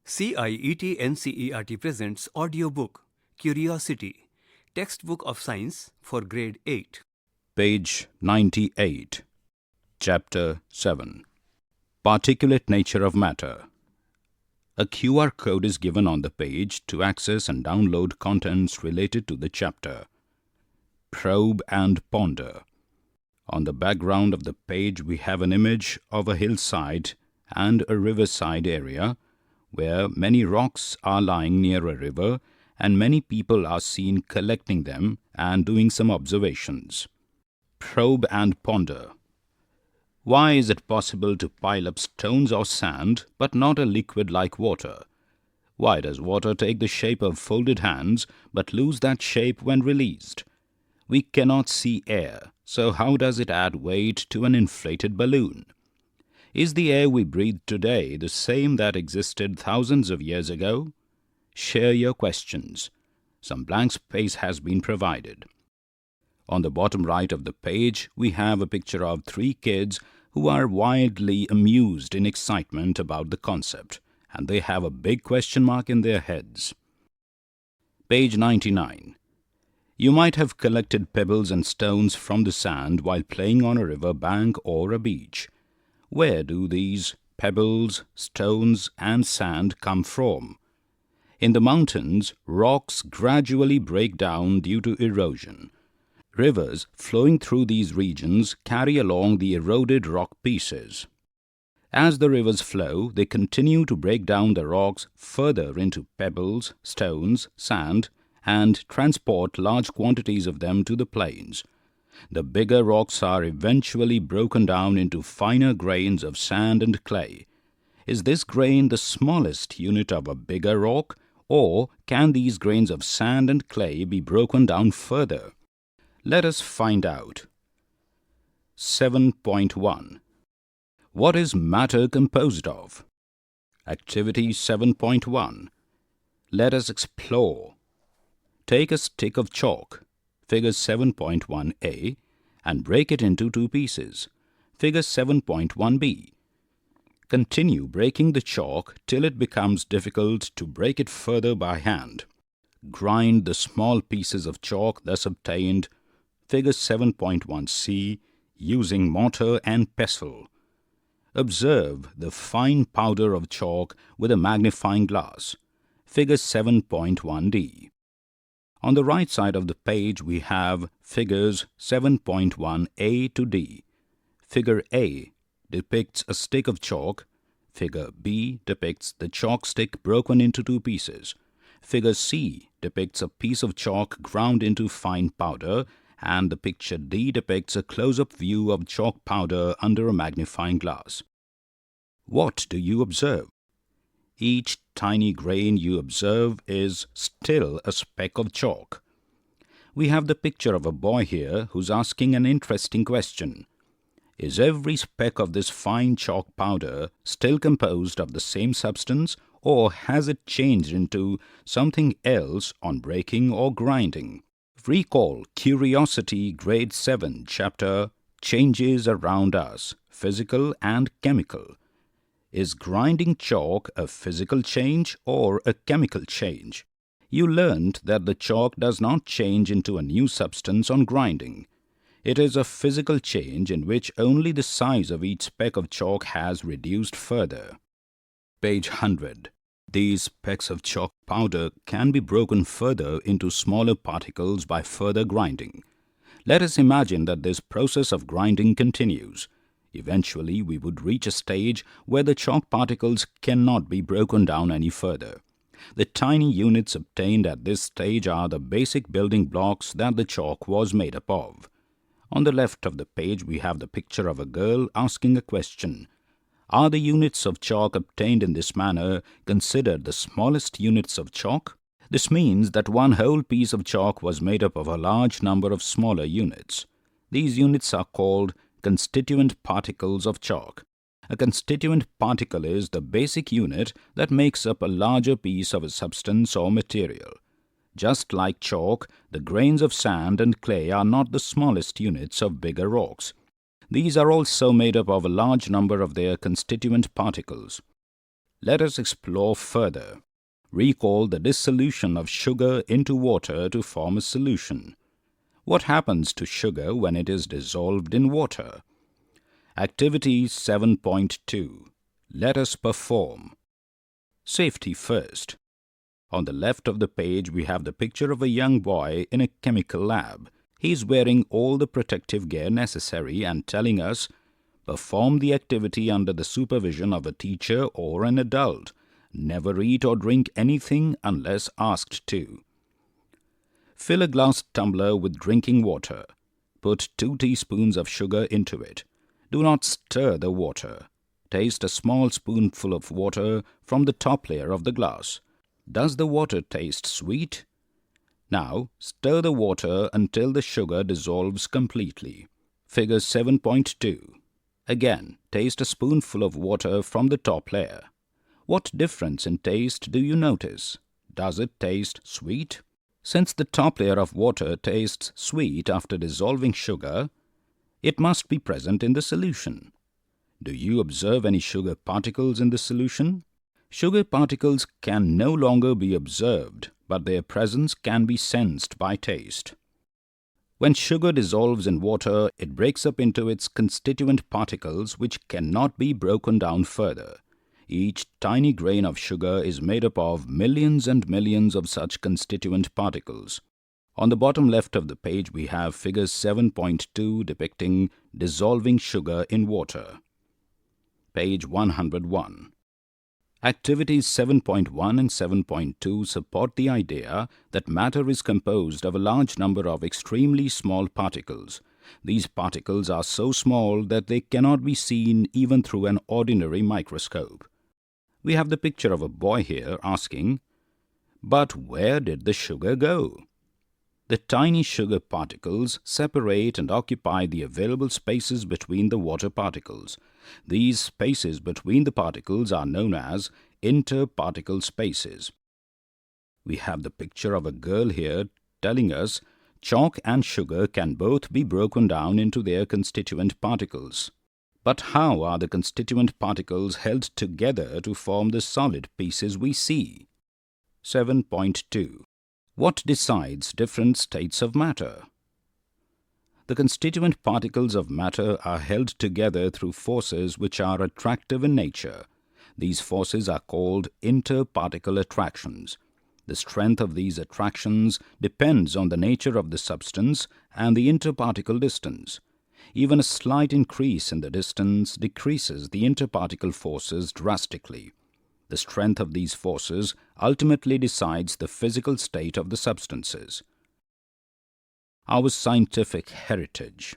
CIET NCERT presents audiobook Curiosity, Textbook of Science for Grade 8. Page 98, Chapter 7, Particulate Nature of Matter. A QR code is given on the page to access and download contents related to the chapter. Probe and ponder. On the background of the page we have an image of a hillside and a riverside area where many rocks are lying near a river and many people are seen collecting them and doing some observations. Probe and ponder. Why is it possible to pile up stones or sand but not a liquid like water? Why does water take the shape of folded hands but lose that shape when released? We cannot see air, so how does it add weight to an inflated balloon? Is the air we breathe today the same that existed thousands of years ago? Share your questions. Some blank space has been provided. On the bottom right of the page, we have a picture of 3 kids who are wildly amused in excitement about the concept, and they have a big question mark in their heads. Page 99. You might have collected pebbles and stones from the sand while playing on a river bank or a beach. Where do these pebbles, stones, and sand come from? In the mountains, rocks gradually break down due to erosion. Rivers flowing through these regions carry along the eroded rock pieces. As the rivers flow, they continue to break down the rocks further into pebbles, stones, sand, and transport large quantities of them to the plains. The bigger rocks are eventually broken down into finer grains of sand and clay. Is this grain the smallest unit of a bigger rock, or can these grains of sand and clay be broken down further? Let us find out. 7.1. What is matter composed of? Activity 7.1. Let us explore. Take a stick of chalk, figure 7.1a, and break it into 2 pieces, figure 7.1b. Continue breaking the chalk till it becomes difficult to break it further by hand. Grind the small pieces of chalk thus obtained, figure 7.1c, using mortar and pestle. Observe the fine powder of chalk with a magnifying glass, figure 7.1d. On the right side of the page we have figures 7.1a to d. Figure A depicts a stick of chalk. Figure B depicts the chalk stick broken into 2 pieces. Figure C depicts a piece of chalk ground into fine powder, and the picture D depicts a close-up view of chalk powder under a magnifying glass. What do you observe? Each tiny grain you observe is still a speck of chalk. We have the picture of a boy here who's asking an interesting question. Is every speck of this fine chalk powder still composed of the same substance, or has it changed into something else on breaking or grinding? Recall Curiosity Grade 7 Chapter Changes Around Us, Physical and Chemical. Is grinding chalk a physical change or a chemical change? You learned that the chalk does not change into a new substance on grinding. It is a physical change in which only the size of each speck of chalk has reduced further. Page 100. These specks of chalk powder can be broken further into smaller particles by further grinding. Let us imagine that this process of grinding continues. Eventually, we would reach a stage where the chalk particles cannot be broken down any further. The tiny units obtained at this stage are the basic building blocks that the chalk was made up of. On the left of the page, we have the picture of a girl asking a question. Are the units of chalk obtained in this manner considered the smallest units of chalk? This means that one whole piece of chalk was made up of a large number of smaller units. These units are called constituent particles of chalk. A constituent particle is the basic unit that makes up a larger piece of a substance or material. Just like chalk, the grains of sand and clay are not the smallest units of bigger rocks. These are also made up of a large number of their constituent particles. Let us explore further. Recall the dissolution of sugar into water to form a solution. What happens to sugar when it is dissolved in water? Activity 7.2. Let us perform. Safety first. On the left of the page, we have the picture of a young boy in a chemical lab. He is wearing all the protective gear necessary and telling us, perform the activity under the supervision of a teacher or an adult. Never eat or drink anything unless asked to. Fill a glass tumbler with drinking water. Put 2 teaspoons of sugar into it. Do not stir the water. Taste a small spoonful of water from the top layer of the glass. Does the water taste sweet? Now, stir the water until the sugar dissolves completely. Figure 7.2. Again, taste a spoonful of water from the top layer. What difference in taste do you notice? Does it taste sweet? Since the top layer of water tastes sweet after dissolving sugar, it must be present in the solution. Do you observe any sugar particles in the solution? Sugar particles can no longer be observed, but their presence can be sensed by taste. When sugar dissolves in water, it breaks up into its constituent particles which cannot be broken down further. Each tiny grain of sugar is made up of millions and millions of such constituent particles. On the bottom left of the page, we have figure 7.2 depicting dissolving sugar in water. Page 101. Activities 7.1 and 7.2 support the idea that matter is composed of a large number of extremely small particles. These particles are so small that they cannot be seen even through an ordinary microscope. We have the picture of a boy here asking, but where did the sugar go? The tiny sugar particles separate and occupy the available spaces between the water particles. These spaces between the particles are known as interparticle spaces. We have the picture of a girl here telling us chalk and sugar can both be broken down into their constituent particles. But how are the constituent particles held together to form the solid pieces we see? 7.2. What decides different states of matter? The constituent particles of matter are held together through forces which are attractive in nature. These forces are called interparticle attractions. The strength of these attractions depends on the nature of the substance and the interparticle distance. Even a slight increase in the distance decreases the interparticle forces drastically. The strength of these forces ultimately decides the physical state of the substances. Our scientific heritage.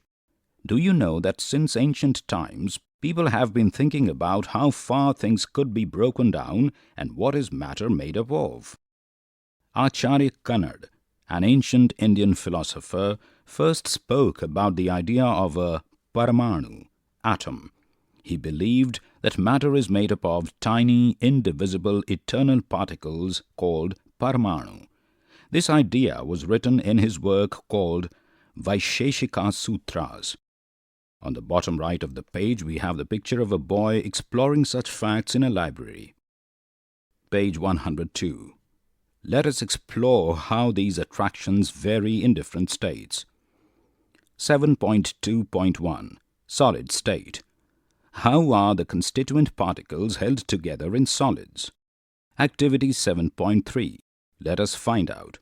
Do you know that since ancient times, people have been thinking about how far things could be broken down and what is matter made up of? Acharya Kannad, an ancient Indian philosopher, first spoke about the idea of a Paramanu, atom. He believed that matter is made up of tiny, indivisible, eternal particles called Paramanu. This idea was written in his work called Vaisheshika Sutras. On the bottom right of the page, we have the picture of a boy exploring such facts in a library. Page 102. Let us explore how these attractions vary in different states. 7.2.1. Solid state. How are the constituent particles held together in solids? Activity 7.3. Let us find out.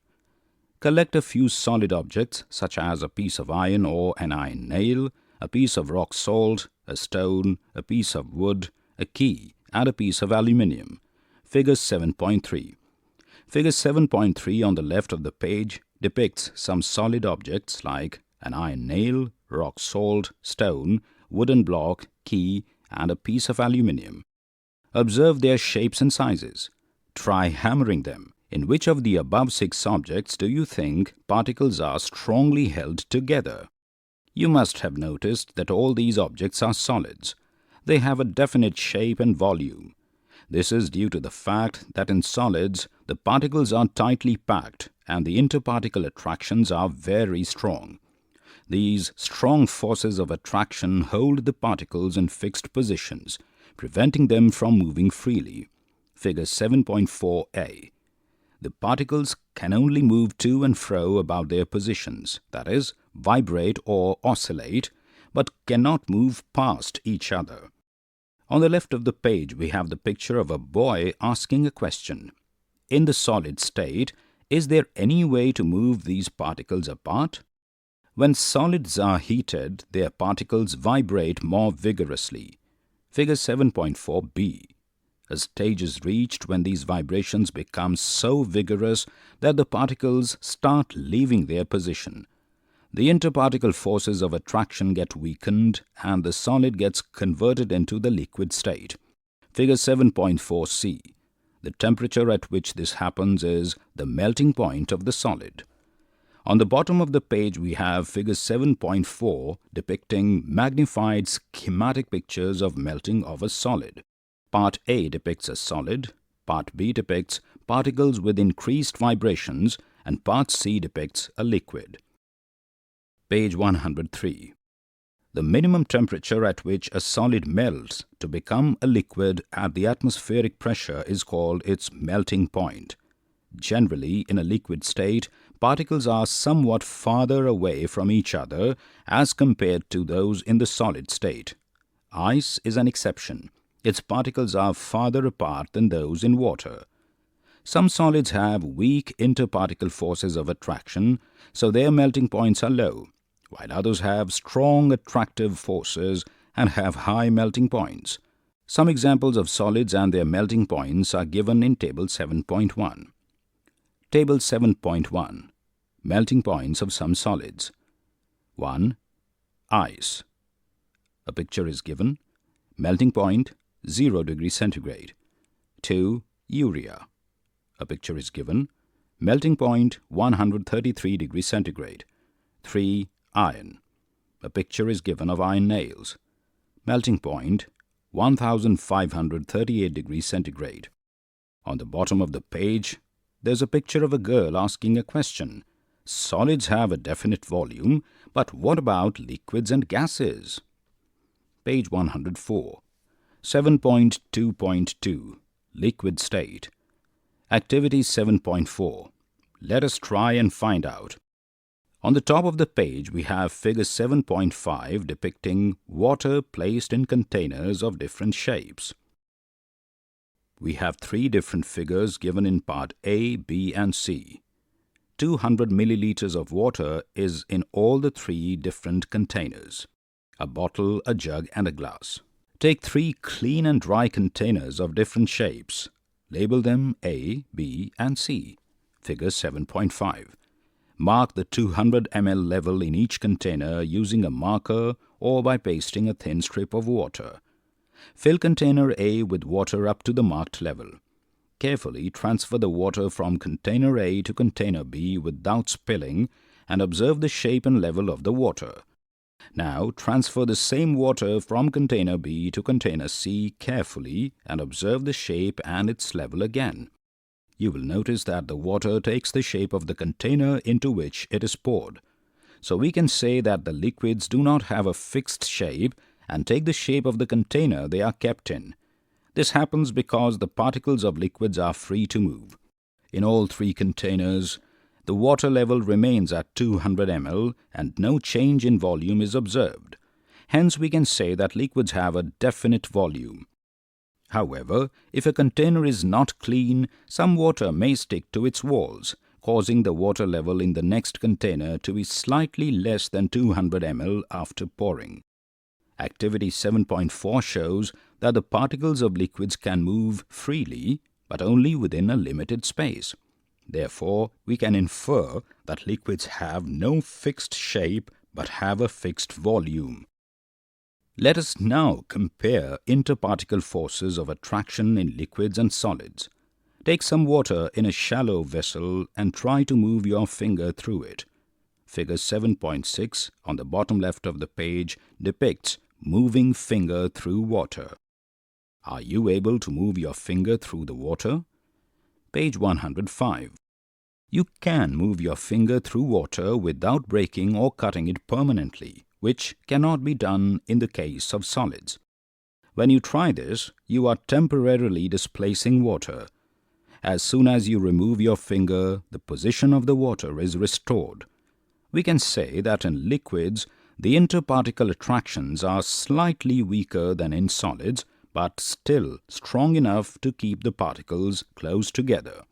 Collect a few solid objects such as a piece of iron or an iron nail, a piece of rock salt, a stone, a piece of wood, a key, and a piece of aluminium. Figure 7.3. Figure 7.3 on the left of the page depicts some solid objects like an iron nail, rock salt, stone, wooden block, key, and a piece of aluminium. Observe their shapes and sizes. Try hammering them. In which of the above 6 objects do you think particles are strongly held together? You must have noticed that all these objects are solids. They have a definite shape and volume. This is due to the fact that in solids, the particles are tightly packed and the interparticle attractions are very strong. These strong forces of attraction hold the particles in fixed positions, preventing them from moving freely. Figure 7.4a. The particles can only move to and fro about their positions, that is, vibrate or oscillate, but cannot move past each other. On the left of the page, we have the picture of a boy asking a question. In the solid state, is there any way to move these particles apart? When solids are heated, their particles vibrate more vigorously. Figure 7.4b. A stage is reached when these vibrations become so vigorous that the particles start leaving their position. The interparticle forces of attraction get weakened and the solid gets converted into the liquid state. Figure 7.4c. The temperature at which this happens is the melting point of the solid. On the bottom of the page, we have figure 7.4 depicting magnified schematic pictures of melting of a solid. Part A depicts a solid, Part B depicts particles with increased vibrations, and Part C depicts a liquid. Page 103. The minimum temperature at which a solid melts to become a liquid at the atmospheric pressure is called its melting point. Generally, in a liquid state, particles are somewhat farther away from each other as compared to those in the solid state. Ice is an exception. Its particles are farther apart than those in water. Some solids have weak interparticle forces of attraction, so their melting points are low, while others have strong attractive forces and have high melting points. Some examples of solids and their melting points are given in Table 7.1. Table 7.1. Melting points of some solids. 1. Ice. A picture is given. Melting point 0 degrees centigrade. 2. Urea. A picture is given. Melting point 133 degrees centigrade. 3. Iron. A picture is given of iron nails. Melting point 1538 degrees centigrade. On the bottom of the page, there's a picture of a girl asking a question. Solids have a definite volume, but what about liquids and gases? Page 104. 7.2.2. Liquid state. Activity 7.4. Let us try and find out. On the top of the page, we have figure 7.5 depicting water placed in containers of different shapes. We have three different figures given in part A, B, and C. 200 milliliters of water is in all the three different containers: a bottle, a jug, and a glass. Take three clean and dry containers of different shapes. Label them A, B, and C. Figure 7.5. Mark the 200 ml level in each container using a marker or by pasting a thin strip of water. Fill container A with water up to the marked level. Carefully transfer the water from container A to container B without spilling and observe the shape and level of the water. Now transfer the same water from container B to container C carefully and observe the shape and its level again. You will notice that the water takes the shape of the container into which it is poured. So we can say that the liquids do not have a fixed shape and take the shape of the container they are kept in. This happens because the particles of liquids are free to move. In all three containers, the water level remains at 200 ml and no change in volume is observed. Hence, we can say that liquids have a definite volume. However, if a container is not clean, some water may stick to its walls, causing the water level in the next container to be slightly less than 200 ml after pouring. Activity 7.4 shows that the particles of liquids can move freely, but only within a limited space. Therefore, we can infer that liquids have no fixed shape but have a fixed volume. Let us now compare interparticle forces of attraction in liquids and solids. Take some water in a shallow vessel and try to move your finger through it. Figure 7.6 on the bottom left of the page depicts moving finger through water. Are you able to move your finger through the water? Page 105. You can move your finger through water without breaking or cutting it permanently, which cannot be done in the case of solids. When you try this, you are temporarily displacing water. As soon as you remove your finger, the position of the water is restored. We can say that in liquids, the interparticle attractions are slightly weaker than in solids, but still strong enough to keep the particles close together.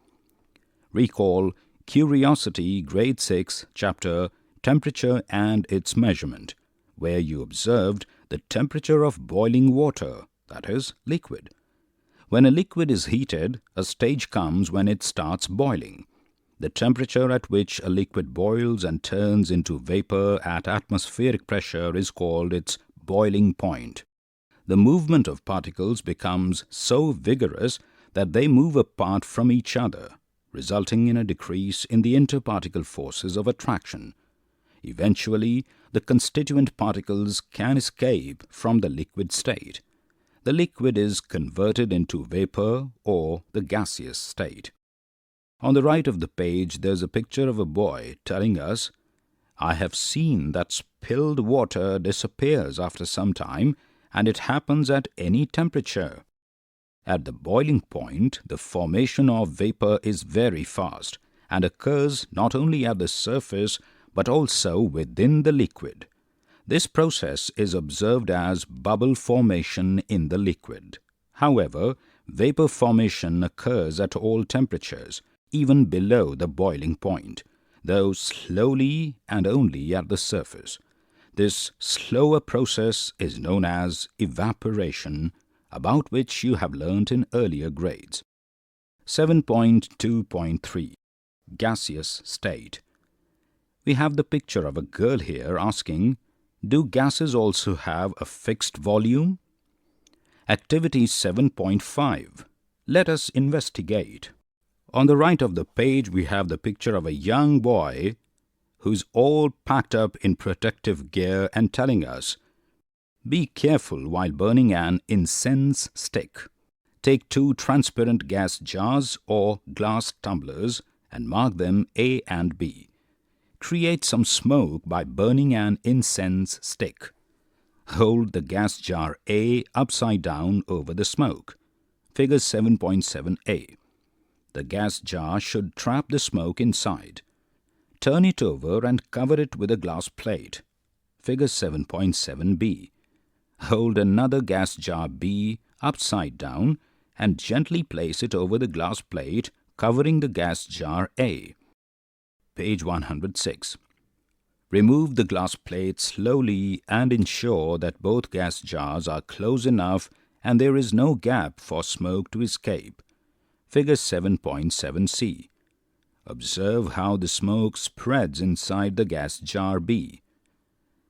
Recall Curiosity Grade 6 Chapter Temperature and its Measurement, where you observed the temperature of boiling water, that is, liquid. When a liquid is heated, a stage comes when it starts boiling. The temperature at which a liquid boils and turns into vapor at atmospheric pressure is called its boiling point. The movement of particles becomes so vigorous that they move apart from each other, resulting in a decrease in the interparticle forces of attraction. Eventually, the constituent particles can escape from the liquid state. The liquid is converted into vapor or the gaseous state. On the right of the page, there's a picture of a boy telling us, "I have seen that spilled water disappears after some time, and it happens at any temperature." At the boiling point, the formation of vapor is very fast and occurs not only at the surface but also within the liquid. This process is observed as bubble formation in the liquid. However, vapor formation occurs at all temperatures, even below the boiling point, though slowly and only at the surface. This slower process is known as evaporation, about which you have learnt in earlier grades. 7.2.3 Gaseous State. We have the picture of a girl here asking, do gases also have a fixed volume? Activity 7.5. Let us investigate. On the right of the page, we have the picture of a young boy who's all packed up in protective gear and telling us, be careful while burning an incense stick. Take 2 transparent gas jars or glass tumblers and mark them A and B. Create some smoke by burning an incense stick. Hold the gas jar A upside down over the smoke. Figure 7.7a. The gas jar should trap the smoke inside. Turn it over and cover it with a glass plate. Figure 7.7b. Hold another gas jar B upside down and gently place it over the glass plate covering the gas jar A. Page 106. Remove the glass plate slowly and ensure that both gas jars are close enough and there is no gap for smoke to escape. Figure 7.7c. Observe how the smoke spreads inside the gas jar B.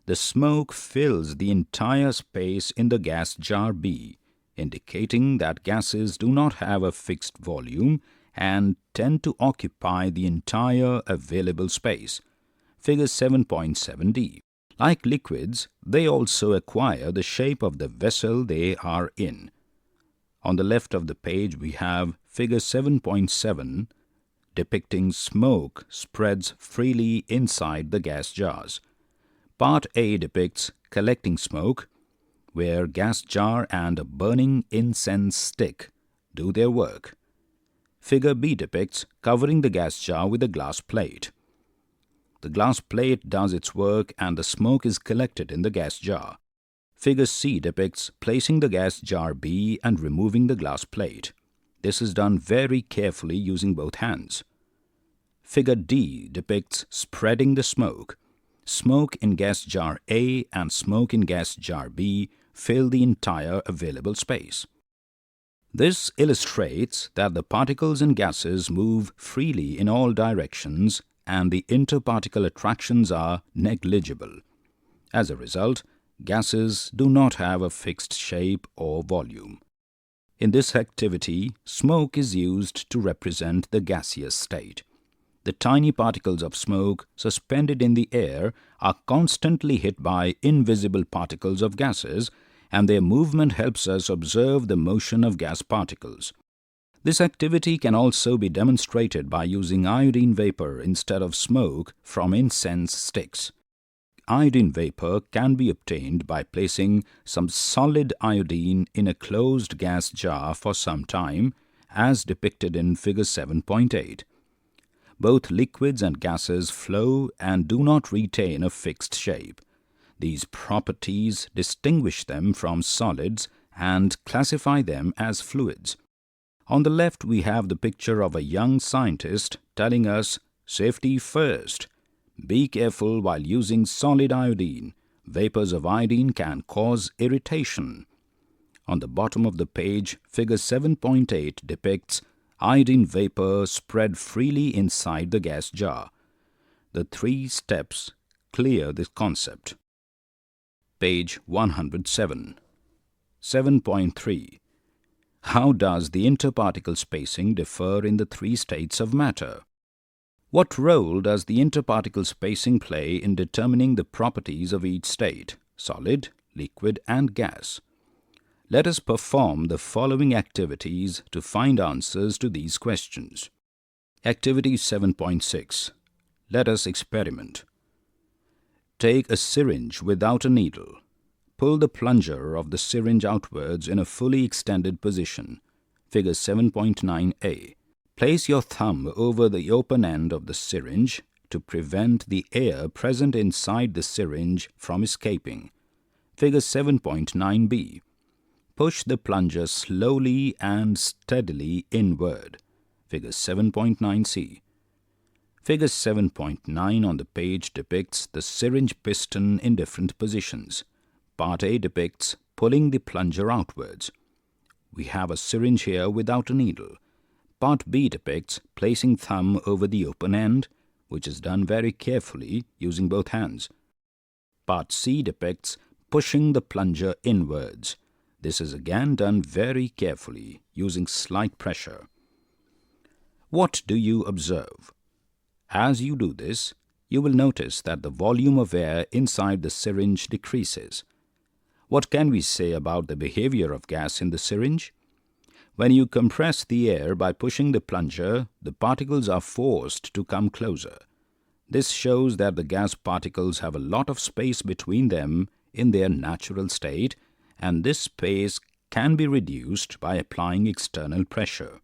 The smoke fills the entire space in the gas jar B, indicating that gases do not have a fixed volume and tend to occupy the entire available space. Figure 7.7d. Like liquids, they also acquire the shape of the vessel they are in. On the left of the page, we have Figure 7.7 depicting smoke spreads freely inside the gas jars. Part A depicts collecting smoke, where gas jar and a burning incense stick do their work. Figure B depicts covering the gas jar with a glass plate. The glass plate does its work and the smoke is collected in the gas jar. Figure C depicts placing the gas jar B and removing the glass plate. This is done very carefully using both hands. Figure D depicts spreading the smoke. Smoke in gas jar A and smoke in gas jar B fill the entire available space. This illustrates that the particles in gases move freely in all directions and the interparticle attractions are negligible. As a result, gases do not have a fixed shape or volume. In this activity, smoke is used to represent the gaseous state. The tiny particles of smoke suspended in the air are constantly hit by invisible particles of gases, and their movement helps us observe the motion of gas particles. This activity can also be demonstrated by using iodine vapor instead of smoke from incense sticks. iodine vapor can be obtained by placing some solid iodine in a closed gas jar for some time, as depicted in figure 7.8. Both liquids and gases flow and do not retain a fixed shape. These properties distinguish them from solids and classify them as fluids. On the left, we have the picture of a young scientist telling us, "Safety first. Be careful while using solid iodine. Vapors of iodine can cause irritation." On the bottom of the page, figure 7.8 depicts iodine vapor spread freely inside the gas jar. The 3 steps clear this concept. Page 107. 7.3. How does the interparticle spacing differ in the 3 states of matter? What role does the interparticle spacing play in determining the properties of each state, solid, liquid, and gas? Let us perform the following activities to find answers to these questions. Activity 7.6. Let us experiment. Take a syringe without a needle. Pull the plunger of the syringe outwards in a fully extended position. Figure 7.9a. Place your thumb over the open end of the syringe to prevent the air present inside the syringe from escaping. Figure 7.9b. Push the plunger slowly and steadily inward. Figure 7.9c. Figure 7.9 on the page depicts the syringe piston in different positions. Part A depicts pulling the plunger outwards. We have a syringe here without a needle. Part B depicts placing thumb over the open end, which is done very carefully using both hands. Part C depicts pushing the plunger inwards. This is again done very carefully using slight pressure. What do you observe? As you do this, you will notice that the volume of air inside the syringe decreases. What can we say about the behavior of gas in the syringe? When you compress the air by pushing the plunger, the particles are forced to come closer. This shows that the gas particles have a lot of space between them in their natural state, and this space can be reduced by applying external pressure.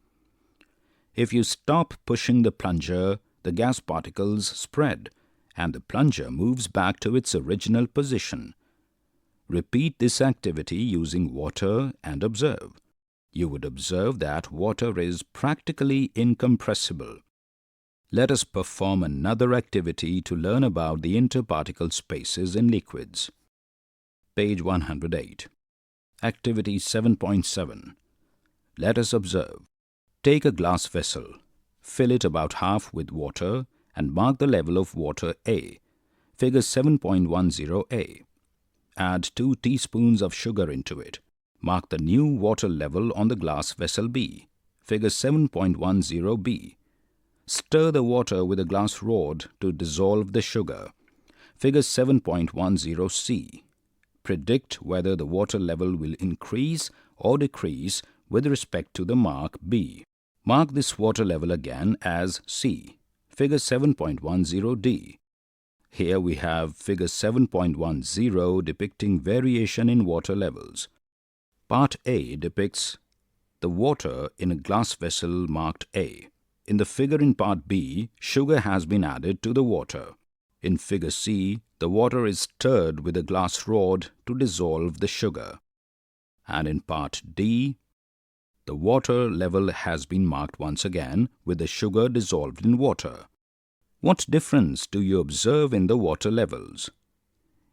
If you stop pushing the plunger, the gas particles spread, and the plunger moves back to its original position. Repeat this activity using water and observe. You would observe that water is practically incompressible. Let us perform another activity to learn about the interparticle spaces in liquids. Page 108. Activity 7.7. Let us observe. Take a glass vessel, fill it about half with water, and mark the level of water A. Figure 7.10a. Add 2 teaspoons of sugar into it. Mark the new water level on the glass vessel B. Figure 7.10b. Stir the water with a glass rod to dissolve the sugar. Figure 7.10c. Predict whether the water level will increase or decrease with respect to the mark B. Mark this water level again as C. Figure 7.10d. Here we have figure 7.10 depicting variation in water levels. Part A depicts the water in a glass vessel marked A. In the figure in Part B, sugar has been added to the water. In figure C, the water is stirred with a glass rod to dissolve the sugar. And in Part D, the water level has been marked once again with the sugar dissolved in water. What difference do you observe in the water levels?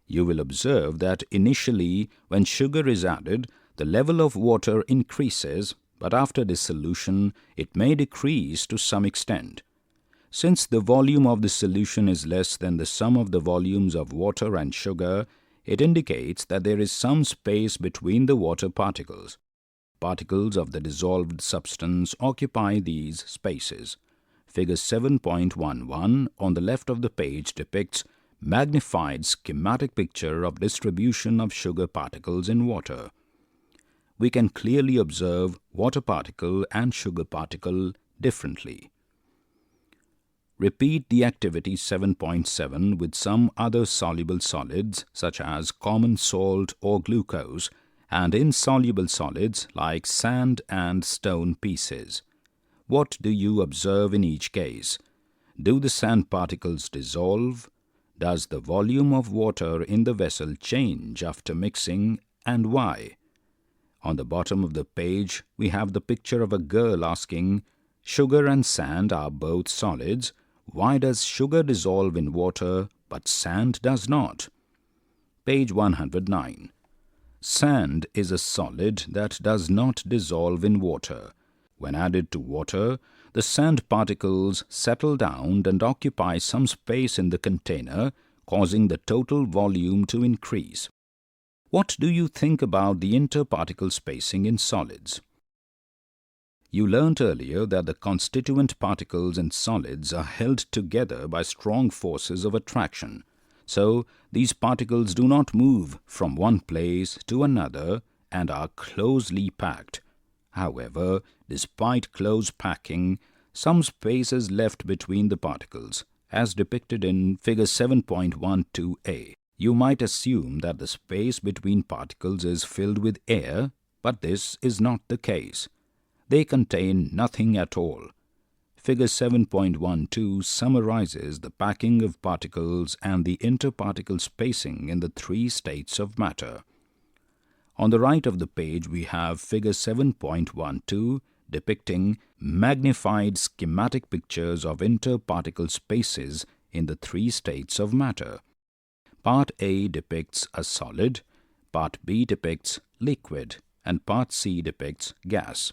You will observe that initially, when sugar is added, the level of water increases, but after dissolution, it may decrease to some extent. Since the volume of the solution is less than the sum of the volumes of water and sugar, it indicates that there is some space between the water particles. Particles of the dissolved substance occupy these spaces. Figure 7.11 on the left of the page depicts magnified schematic picture of distribution of sugar particles in water. We can clearly observe water particle and sugar particle differently. Repeat the activity 7.7 with some other soluble solids such as common salt or glucose and insoluble solids like sand and stone pieces. What do you observe in each case? Do the sand particles dissolve? Does the volume of water in the vessel change after mixing, and why? On the bottom of the page, we have the picture of a girl asking, "Sugar and sand are both solids. Why does sugar dissolve in water but sand does not?" Page 109. Sand is a solid that does not dissolve in water. When added to water, the sand particles settle down and occupy some space in the container, causing the total volume to increase. What do you think about the interparticle spacing in solids? You learnt earlier that the constituent particles in solids are held together by strong forces of attraction. So, these particles do not move from one place to another and are closely packed. However, despite close packing, some space is left between the particles, as depicted in Figure 7.12a. You might assume that the space between particles is filled with air, but this is not the case. They contain nothing at all. Figure 7.12 summarizes the packing of particles and the interparticle spacing in the three states of matter. On the right of the page, we have Figure 7.12 depicting magnified schematic pictures of interparticle spaces in the three states of matter. Part A depicts a solid, Part B depicts liquid, and Part C depicts gas.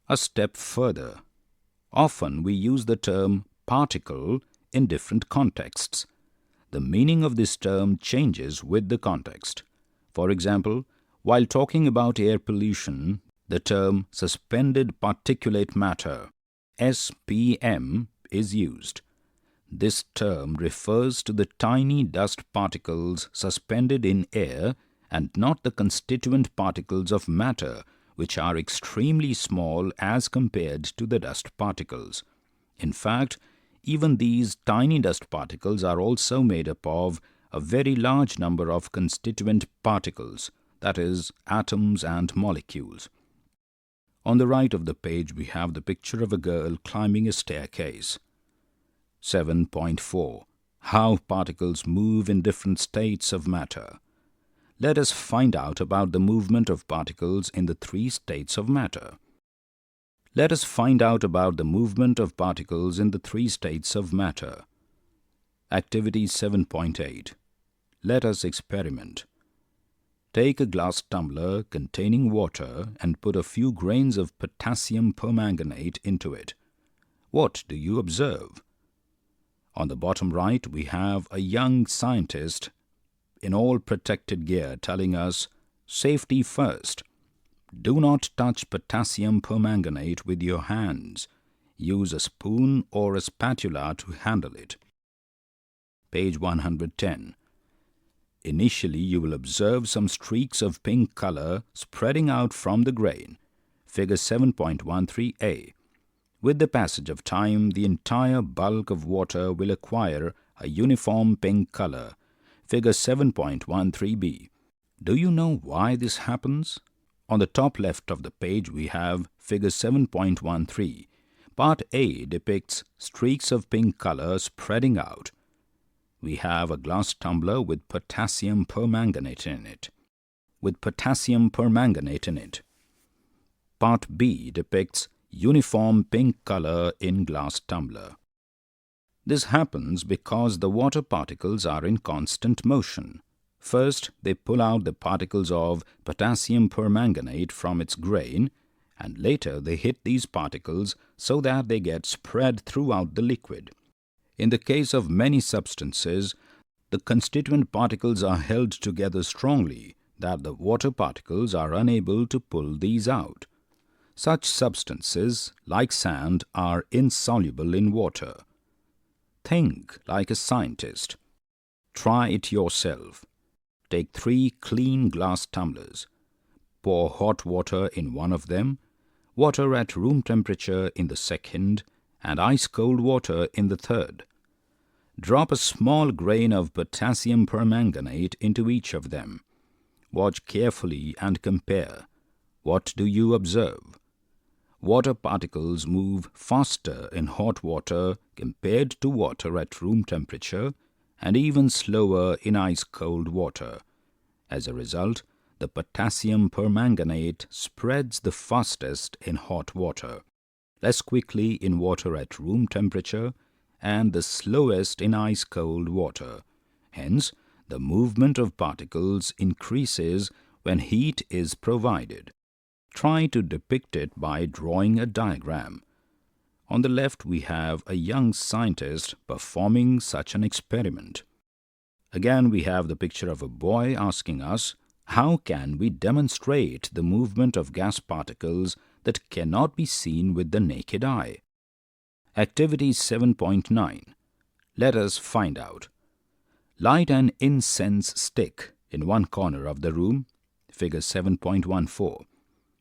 A step further. Often we use the term particle in different contexts. The meaning of this term changes with the context. For example, while talking about air pollution, the term suspended particulate matter, SPM, is used. This term refers to the tiny dust particles suspended in air and not the constituent particles of matter, which are extremely small as compared to the dust particles. In fact, even these tiny dust particles are also made up of a very large number of constituent particles, that is, atoms and molecules. On the right of the page, we have the picture of a girl climbing a staircase. 7.4. How particles move in different states of matter. Let us find out about the movement of particles in the three states of matter. Let us find out about the movement of particles in the three states of matter. Activity 7.8. Let us experiment. Take a glass tumbler containing water and put a few grains of potassium permanganate into it. What do you observe? On the bottom right, we have a young scientist in all protected gear telling us, "Safety first. Do not touch potassium permanganate with your hands. Use a spoon or a spatula to handle it." Page 110. Initially, you will observe some streaks of pink color spreading out from the grain. Figure 7.13a. With the passage of time, the entire bulk of water will acquire a uniform pink color. Figure 7.13b. Do you know why this happens? On the top left of the page, we have Figure 7.13. Part A depicts streaks of pink color spreading out. We have a glass tumbler with potassium permanganate in it. Part B depicts uniform pink color in glass tumbler. This happens because the water particles are in constant motion. First, they pull out the particles of potassium permanganate from its grain, and later they hit these particles so that they get spread throughout the liquid. In the case of many substances, the constituent particles are held together strongly that the water particles are unable to pull these out. Such substances, like sand, are insoluble in water. Think like a scientist. Try it yourself. Take 3 clean glass tumblers. Pour hot water in one of them, water at room temperature in the second, and ice-cold water in the third. Drop a small grain of potassium permanganate into each of them. Watch carefully and compare. What do you observe? Water particles move faster in hot water compared to water at room temperature, and even slower in ice-cold water. As a result, the potassium permanganate spreads the fastest in hot water, less quickly in water at room temperature, and the slowest in ice-cold water. Hence, the movement of particles increases when heat is provided. Try to depict it by drawing a diagram. On the left, we have a young scientist performing such an experiment. Again, we have the picture of a boy asking us, how can we demonstrate the movement of gas particles that cannot be seen with the naked eye? Activity 7.9. Let us find out. Light an incense stick in one corner of the room, figure 7.14.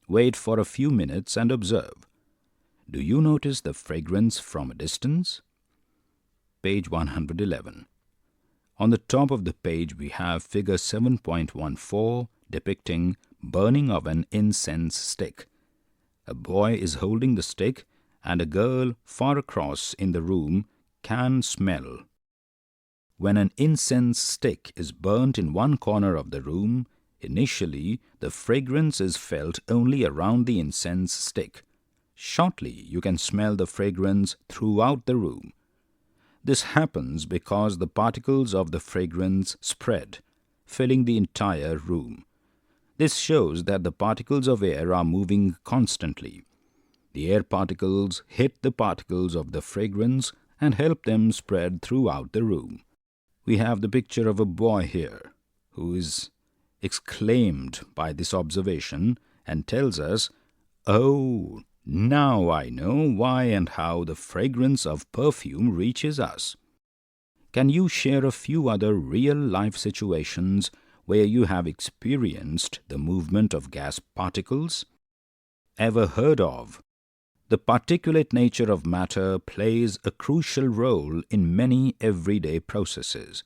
Wait for a few minutes and observe. Do you notice the fragrance from a distance? Page 111. On the top of the page we have figure 7.14 depicting burning of an incense stick. A boy is holding the stick and a girl far across in the room can smell. When an incense stick is burnt in one corner of the room, initially the fragrance is felt only around the incense stick. Shortly you can smell the fragrance throughout the room. This happens because the particles of the fragrance spread, filling the entire room. This shows that the particles of air are moving constantly. The air particles hit the particles of the fragrance and help them spread throughout the room. We have the picture of a boy here who is exclaimed by this observation and tells us, "Oh, now I know why and how the fragrance of perfume reaches us." Can you share a few other real-life situations where you have experienced the movement of gas particles? Ever heard of? The particulate nature of matter plays a crucial role in many everyday processes.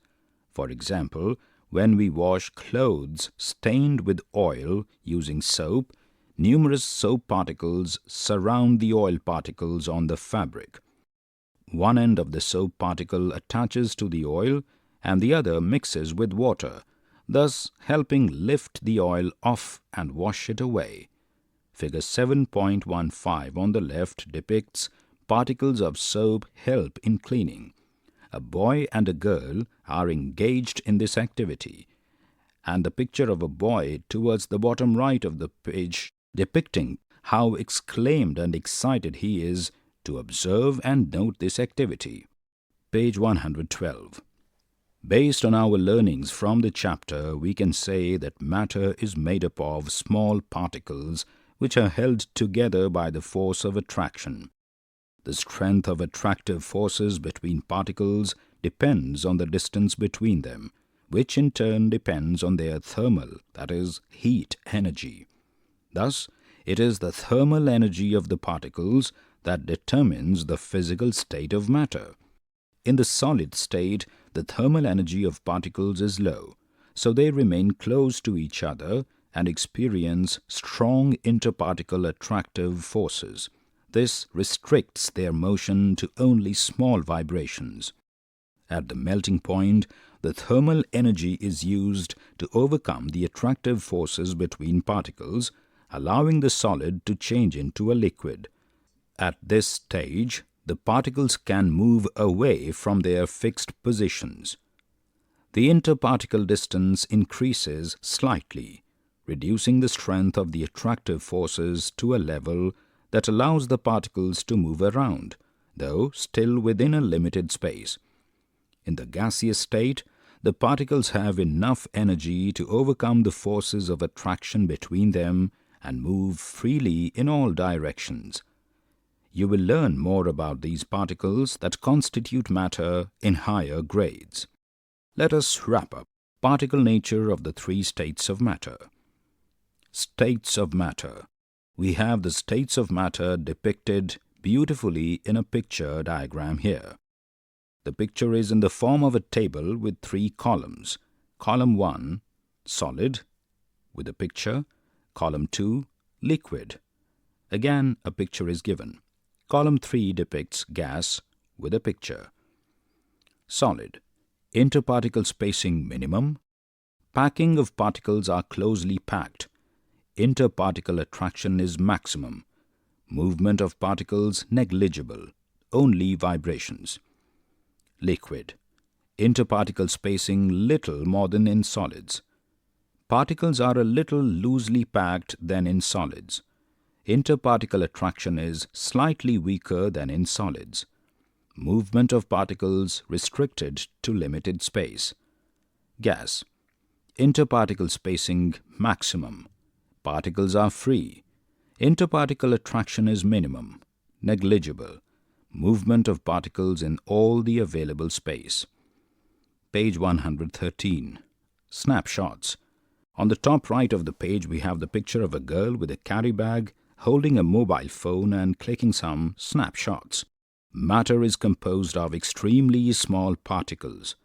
For example, when we wash clothes stained with oil using soap, numerous soap particles surround the oil particles on the fabric. One end of the soap particle attaches to the oil and the other mixes with water, thus helping lift the oil off and wash it away. Figure 7.15 on the left depicts particles of soap help in cleaning. A boy and a girl are engaged in this activity, and the picture of a boy towards the bottom right of the page depicting how exclaimed and excited he is to observe and note this activity. Page 112. Based on our learnings from the chapter, we can say that matter is made up of small particles which are held together by the force of attraction. The strength of attractive forces between particles depends on the distance between them, which in turn depends on their thermal, that is, heat energy. Thus, it is the thermal energy of the particles that determines the physical state of matter. In the solid state, the thermal energy of particles is low, so they remain close to each other and experience strong interparticle attractive forces. This restricts their motion to only small vibrations. At the melting point, the thermal energy is used to overcome the attractive forces between particles, allowing the solid to change into a liquid. At this stage, the particles can move away from their fixed positions. The interparticle distance increases slightly, reducing the strength of the attractive forces to a level that allows the particles to move around, though still within a limited space. In the gaseous state, the particles have enough energy to overcome the forces of attraction between them and move freely in all directions. You will learn more about these particles that constitute matter in higher grades. Let us wrap up. Particle nature of the three states of matter. States of matter. We have the states of matter depicted beautifully in a picture diagram here. The picture is in the form of a table with 3 columns. Column 1, solid, with a picture. Column 2, liquid. Again, a picture is given. Column 3 depicts gas with a picture. Solid. Interparticle spacing minimum. Packing of particles are closely packed. Interparticle attraction is maximum. Movement of particles negligible. Only vibrations. Liquid. Interparticle spacing little more than in solids. Particles are a little loosely packed than in solids. Interparticle attraction is slightly weaker than in solids. Movement of particles restricted to limited space. Gas. Interparticle spacing maximum. Particles are free. Interparticle attraction is minimum, negligible. Movement of particles in all the available space. Page 113. Snapshots. On the top right of the page we have the picture of a girl with a carry bag holding a mobile phone and clicking some snapshots. Matter is composed of extremely small particles.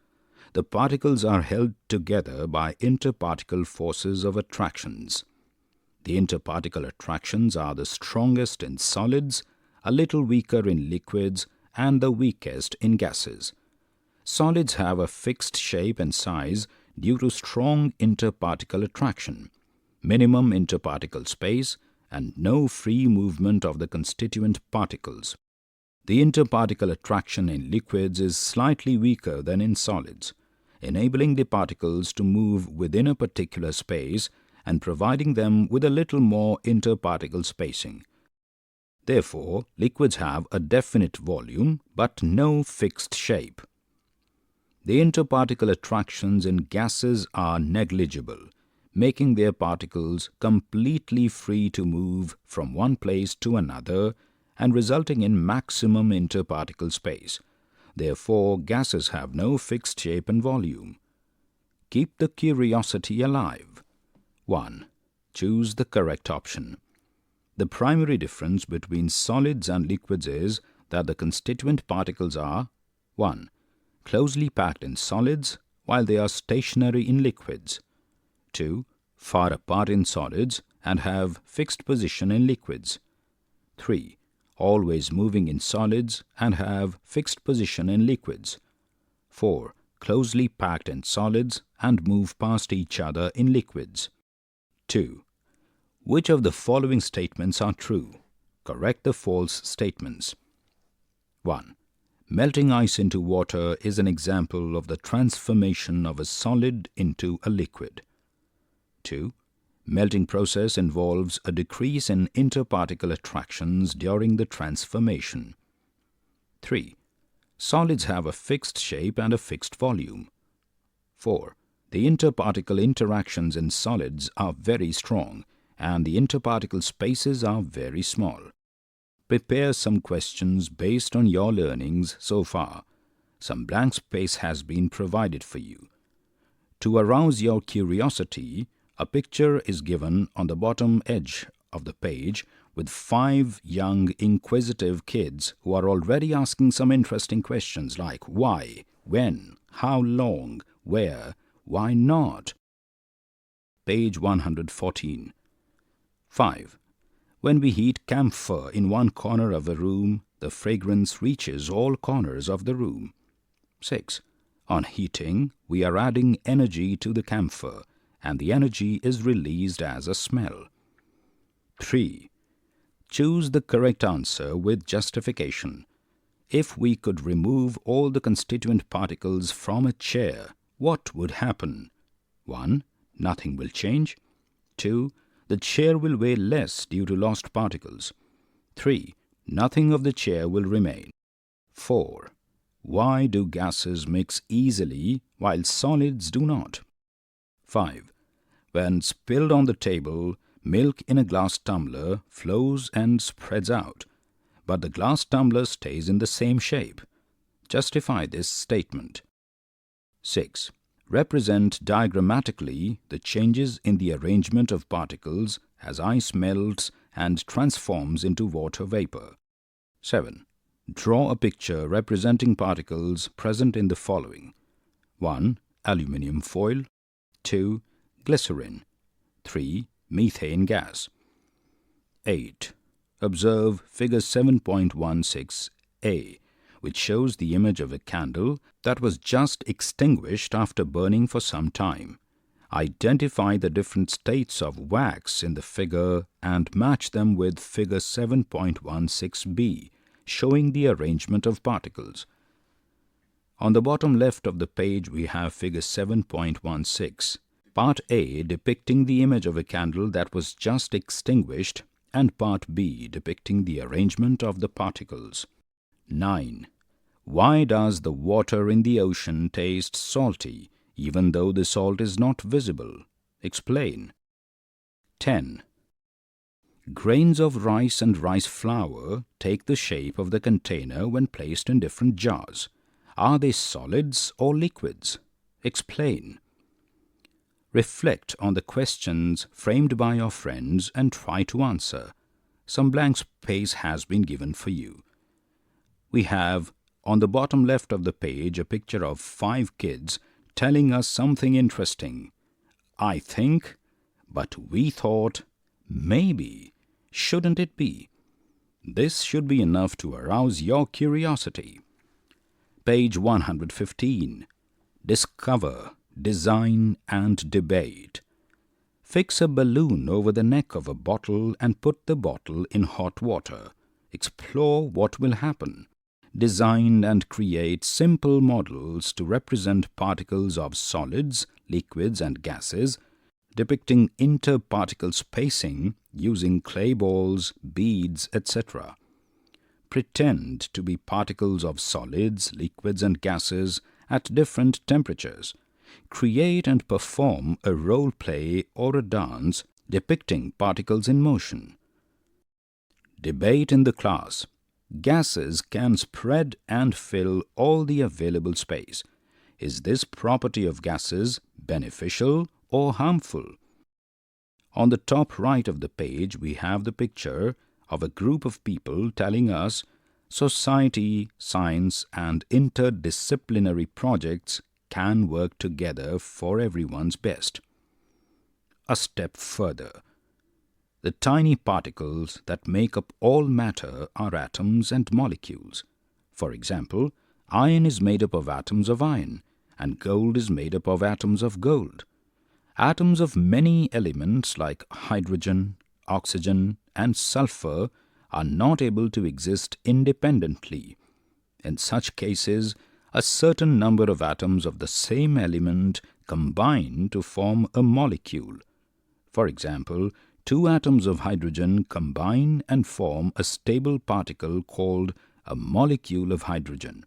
The particles are held together by interparticle forces of attractions. The interparticle attractions are the strongest in solids, a little weaker in liquids, and the weakest in gases. Solids have a fixed shape and size due to strong interparticle attraction, minimum interparticle space, and no free movement of the constituent particles. The interparticle attraction in liquids is slightly weaker than in solids, enabling the particles to move within a particular space and providing them with a little more interparticle spacing. Therefore, liquids have a definite volume but no fixed shape. The interparticle attractions in gases are negligible, making their particles completely free to move from one place to another and resulting in maximum interparticle space. Therefore, gases have no fixed shape and volume. Keep the curiosity alive. 1. Choose the correct option. The primary difference between solids and liquids is that the constituent particles are 1. Closely packed in solids while they are stationary in liquids. 2. Far apart in solids and have fixed position in liquids. 3. Always moving in solids and have fixed position in liquids. 4. Closely packed in solids and move past each other in liquids. 2. Which of the following statements are true? Correct the false statements. 1. Melting ice into water is an example of the transformation of a solid into a liquid. 2. Melting process involves a decrease in interparticle attractions during the transformation. 3. Solids have a fixed shape and a fixed volume. 4. The interparticle interactions in solids are very strong and the interparticle spaces are very small. Prepare some questions based on your learnings so far. Some blank space has been provided for you. To arouse your curiosity, a picture is given on the bottom edge of the page with 5 young inquisitive kids who are already asking some interesting questions like why, when, how long, where, why not? Page 114. 5. When we heat camphor in one corner of a room, the fragrance reaches all corners of the room. 6. On heating, we are adding energy to the camphor, and the energy is released as a smell. 3. Choose the correct answer with justification. If we could remove all the constituent particles from a chair, what would happen? 1. Nothing will change. 2. The chair will weigh less due to lost particles. 3. Nothing of the chair will remain. 4. Why do gases mix easily while solids do not? 5. When spilled on the table, milk in a glass tumbler flows and spreads out, but the glass tumbler stays in the same shape. Justify this statement. 6. Represent diagrammatically the changes in the arrangement of particles as ice melts and transforms into water vapor. 7. Draw a picture representing particles present in the following: 1. Aluminium foil. 2. Glycerin. 3. Methane gas. 8. Observe figure 7.16a, which shows the image of a candle that was just extinguished after burning for some time. Identify the different states of wax in the figure and match them with figure 7.16b, showing the arrangement of particles. On the bottom left of the page we have figure 7.16, part A depicting the image of a candle that was just extinguished and part B depicting the arrangement of the particles. 9. Why does the water in the ocean taste salty even though the salt is not visible? Explain. 10. Grains of rice and rice flour take the shape of the container when placed in different jars. Are they solids or liquids? Explain. Reflect on the questions framed by your friends and try to answer. Some blank space has been given for you. We have on the bottom left of the page a picture of 5 kids telling us something interesting. I think, but we thought, maybe, shouldn't it be? This should be enough to arouse your curiosity. Page 115. Discover, design and debate. Fix a balloon over the neck of a bottle and put the bottle in hot water. Explore what will happen. Design and create simple models to represent particles of solids, liquids and gases, depicting interparticle spacing using clay balls, beads, etc. Pretend to be particles of solids, liquids and gases at different temperatures. Create and perform a role play or a dance depicting particles in motion. Debate in the class. Gases can spread and fill all the available space. Is this property of gases beneficial or harmful? On the top right of the page we have the picture of a group of people telling us society, science and interdisciplinary projects can work together for everyone's best. A step further. The tiny particles that make up all matter are atoms and molecules. For example, iron is made up of atoms of iron, and gold is made up of atoms of gold. Atoms of many elements like hydrogen, oxygen, and sulfur are not able to exist independently. In such cases, a certain number of atoms of the same element combine to form a molecule. For example, 2 atoms of hydrogen combine and form a stable particle called a molecule of hydrogen.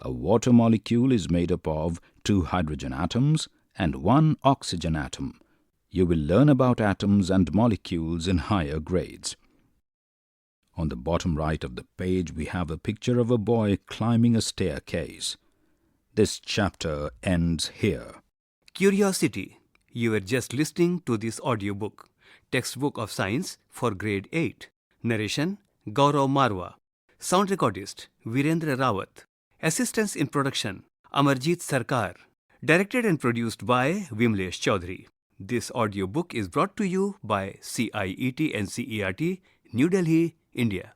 A water molecule is made up of 2 hydrogen atoms and 1 oxygen atom. You will learn about atoms and molecules in higher grades. On the bottom right of the page we have a picture of a boy climbing a staircase. This chapter ends here. Curiosity. You were just listening to this audiobook, Textbook of Science for Grade 8. Narration, Gaurav Marwa. Sound recordist, Virendra Rawat. Assistance in production, Amarjit Sarkar. Directed and produced by Vimlesh Chaudhary. This audiobook is brought to you by CIET NCERT, New Delhi, India.